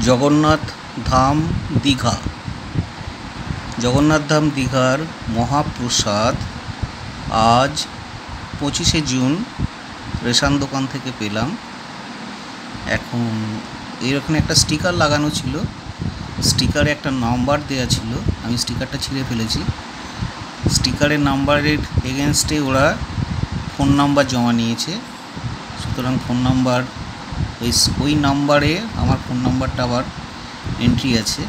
জগন্নাথ ধাম দীঘা। জগন্নাথ ধাম দীঘার মহাপ্রসাদ আজ 25শে জুন রেশন দোকান থেকে পেলাম। এখন এরকম একটা স্টিকার লাগানো ছিল, স্টিকারে একটা নাম্বার দেওয়া ছিল, আমি স্টিকারটা ছিঁড়ে ফেলেছি। স্টিকারের নাম্বারের এগেনস্টে ওরা ফোন নাম্বার জমা নিয়েছে, সুতরাং ফোন নাম্বার ওই নাম্বারে আমার ফোন নাম্বারটা আবার এন্ট্রি আছে।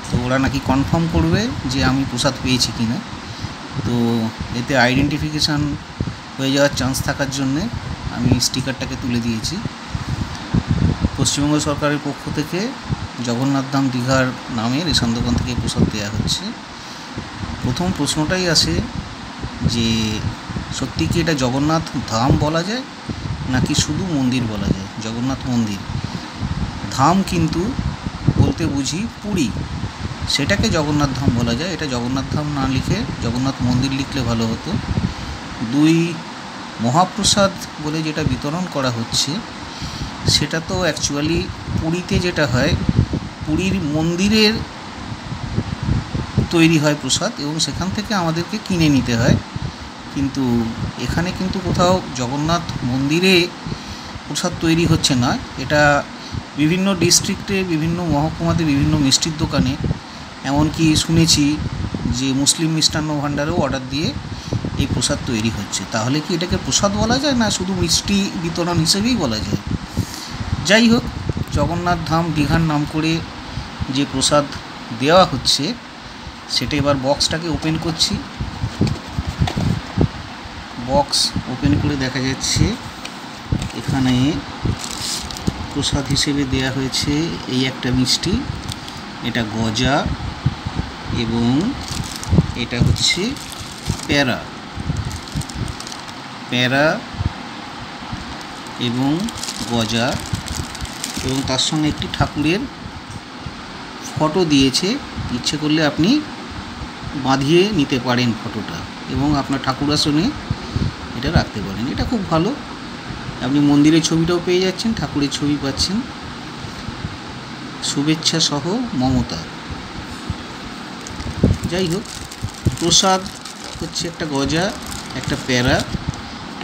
তো ওরা নাকি কনফার্ম করবে যে আমি প্রসাদ পেয়েছি কি না। তো এতে আইডেন্টিফিকেশান হয়ে যাওয়ার চান্স থাকার জন্যে আমি স্টিকারটাকে তুলে দিয়েছি। পশ্চিমবঙ্গ সরকারের পক্ষ থেকে জগন্নাথ ধাম দীঘার নামে রেশন দোকান থেকে প্রসাদ দেওয়া হচ্ছে। প্রথম প্রশ্নটাই আসে যে সত্যি কি এটা জগন্নাথ ধাম বলা যায় নাকি শুধু মন্দির বলা যায়? জগন্নাথ মন্দির, ধাম কিন্তু বলতে বুঝি পুরী, সেটাকে জগন্নাথ ধাম বলা যায়। এটা জগন্নাথ ধাম না লিখে জগন্নাথ মন্দির লিখলে ভালো হতো। দুই, মহাপ্রসাদ বলে যেটা বিতরণ করা হচ্ছে সেটা তো অ্যাকচুয়ালি পুরীতে যেটা হয়, পুরীর মন্দিরের তৈরি হয় প্রসাদ এবং সেখান থেকে আমাদেরকে কিনে নিতে হয়। কিন্তু এখানে কিন্তু কোথাও জগন্নাথ মন্দিরে প্রসাদ তৈরি হচ্ছে না। এটা বিভিন্ন ডিস্ট্রিক্টে, বিভিন্ন মহকুমাতে, বিভিন্ন মিষ্টির দোকানে, এমনকি শুনেছি যে মুসলিম মিষ্টান্ন ভাণ্ডারেও অর্ডার দিয়ে এই প্রসাদ তৈরি হচ্ছে। তাহলে কি এটাকে প্রসাদ বলা যায় না শুধু মিষ্টি বিতরণ হিসেবেই বলা যায়? যাই হোক, জগন্নাথ ধাম দীঘার নাম করে যে প্রসাদ দেওয়া হচ্ছে সেটা এবার বক্সটাকে ওপেন করছি। বক্স ওপেন করে দেখা যাচ্ছে এখানে প্রসাদ হিসেবে দেয়া হয়েছে এই একটা মিষ্টি, এটা গজা এবং এটা হচ্ছে প্যারা এবং গজা, এবং তার সঙ্গে একটি ঠাকুরের ফটো দিয়েছে। ইচ্ছে করলে আপনি বাঁধিয়ে নিতে পারেন ফটোটা এবং আপনার ঠাকুর আসনে এটা রাখতে পারেন। এটা খুব ভালো, আপনি মন্দিরের ছবিটাও পেয়ে যাচ্ছেন, ঠাকুরের ছবি পাচ্ছেন। শুভেচ্ছা সহ মমতা। যাই হোক, প্রসাদ হচ্ছে একটা গজা, একটা প্যারা,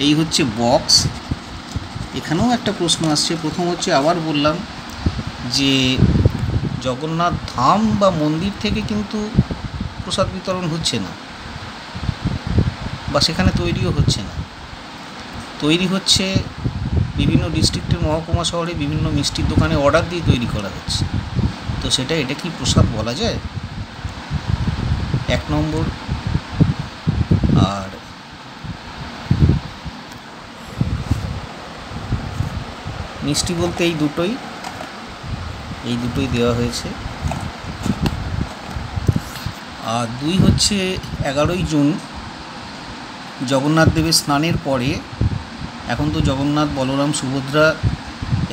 এই হচ্ছে বক্স। এখানেও একটা প্রশ্ন আসছে। প্রথম হচ্ছে, আবার বললাম যে জগন্নাথ ধাম বা মন্দির থেকে কিন্তু প্রসাদ বিতরণ হচ্ছে না, বা সেখানে তৈরিও হচ্ছে না। তৈরি হচ্ছে বিভিন্ন ডিস্ট্রিক্টের মহকুমা শহরে বিভিন্ন মিষ্টির দোকানে অর্ডার দিয়ে তৈরি করা হচ্ছে। তো এটা কি প্রসাদ বলা যায়? এক নম্বর। আর মিষ্টি বলতে এই দুটোই দেওয়া হয়েছে। আর দুই হচ্ছে, 11ই জুন জগন্নাথ দেবের স্নানের পরে, এখন তো জগন্নাথ, বলরাম, সুভদ্রা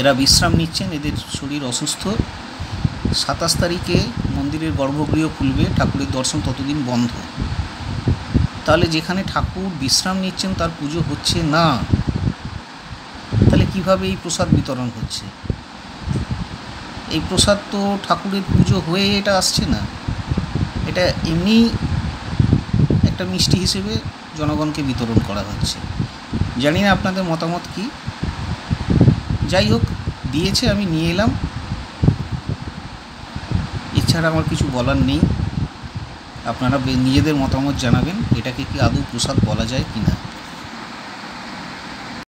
এরা বিশ্রাম নিচ্ছেন, এদের শরীর অসুস্থ। 27 তারিখে মন্দিরের গর্ভগৃহ খুলবে, ঠাকুরের দর্শন ততদিন বন্ধ। তাহলে যেখানে ঠাকুর বিশ্রাম নিচ্ছেন তার পুজো হচ্ছে না, তাহলে কিভাবে এই প্রসাদ বিতরণ হচ্ছে? এই প্রসাদ তো ঠাকুরের পুজো হয়ে এটা আসছে না, এটা এমনি একটা মিষ্টি হিসেবে জনগণকে বিতরণ করা হচ্ছে। জানি না আপনাদের মতামত কি। যাই হোক, দিয়েছে, আমি নিয়ে এলাম, এছাড়া আমার কিছু বলার নেই। আপনারা নিজেদের মতামত জানাবেন, এটাকে কি আদৌ প্রসাদ বলা যায় কি না।